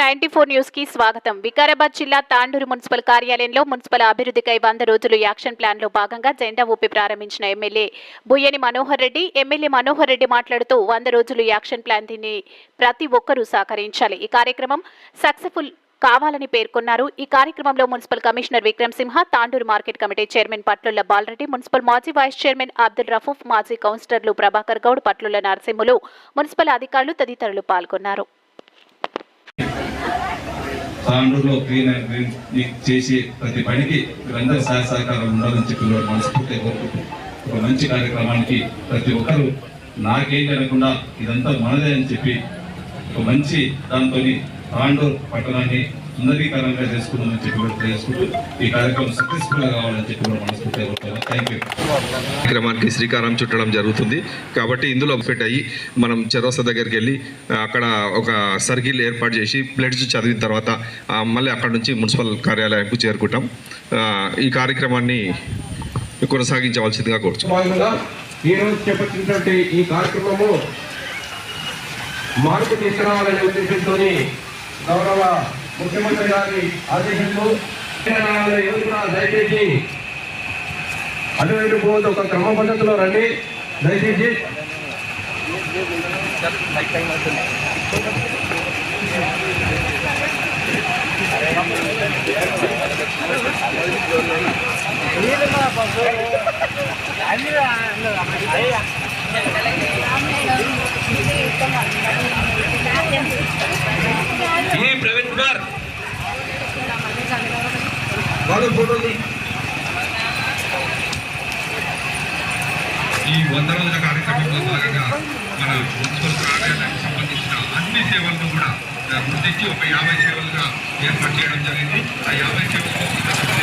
94 news కి స్వాగతం. వికారాబాద్ జిల్లా తాండూరు మున్సిపల్ కార్యాలయంలో మున్సిపల్ అభివృద్ధికై 100 రోజులు యాక్షన్ ప్లాన్ లో భాగంగా జెండా ఊపి ప్రారంభించిన ఎమ్మెల్యే బుయ్యని మనోహర్ రెడ్డి. ఎమ్మెల్యే మనోహర్ రెడ్డి మాట్లాడుతూ 100 రోజులు యాక్షన్ ప్లాన్ దీన్ని ప్రతి ఒక్కరూ సహకరించాలి. ఈ కార్యక్రమం సక్సెస్ఫుల్ కావాలని పేర్కొన్నారు. ఈ కార్యక్రమంలో municipal commissioner Vikram Simha, Tandur market committee chairman Patlolla Balareddy, municipal మాజీ వైస్ చైర్మన్ అబ్దుల్ రఫూఫ్, మాజీ కౌన్సిలర్లు ప్రభాకర్ గౌడ్, పట్లుల నరసింహులు, మున్సిపల్ అధికారులు తదితరులు పాల్గొన్నారు. తాండూరులో క్లీన్ అండ్ గ్రీన్ చేసి ప్రతి పనికి మీరందరూ సహకారం ఉండాలని చెప్పి మనస్ఫూర్తిగా కోరుకుంటూ ఒక మంచి కార్యక్రమానికి ప్రతి ఒక్కరూ నాకేం జరగకుండా ఇదంతా మనదే అని చెప్పి ఒక మంచి దాంతో తాండూరు పట్టణాన్ని సుందరీకరంగా చేసుకుందామని చెప్పి కూడా తెలుసుకుంటూ ఈ కార్యక్రమం సక్సెస్ఫుల్ గా కావాలని చెప్పి కూడా మనస్ఫూర్తిగా కోరుతున్నాను. Thank you. కార్యక్రమానికి శ్రీకారం చుట్టడం జరుగుతుంది కాబట్టి ఇందులో ఫిట్ అయ్యి మనం చెరోసా దగ్గరికి వెళ్ళి అక్కడ ఒక సర్కిల్ ఏర్పాటు చేసి ప్లేట్స్ చదివిన తర్వాత మళ్ళీ అక్కడ నుంచి మున్సిపల్ కార్యాలయంకు చేరుకుంటాం. ఈ కార్యక్రమాన్ని కొనసాగించవలసిందిగా కోరుతున్నాం. ఈరోజు చేపట్టినటువంటి ఈ కార్యక్రమము మార్పు తీసుకురావాలనే ఉద్దేశంతో గౌరవ ముఖ్యమంత్రి గారి ఆదేశంతో దయచేసి అటువైపు పోతే ఒక క్రమ పద్ధతిలో రండి. దయచేసి ప్రవీణ్ కుమార్ ఈ 100 రోజుల కార్యక్రమంలో భాగంగా మన మున్సిపల్ కార్యాలయానికి సంబంధించిన అన్ని సేవలను కూడా గుర్తించి ఒక 50 సేవలుగా ఏర్పాటు చేయడం జరిగింది. ఆ 50 సేవలు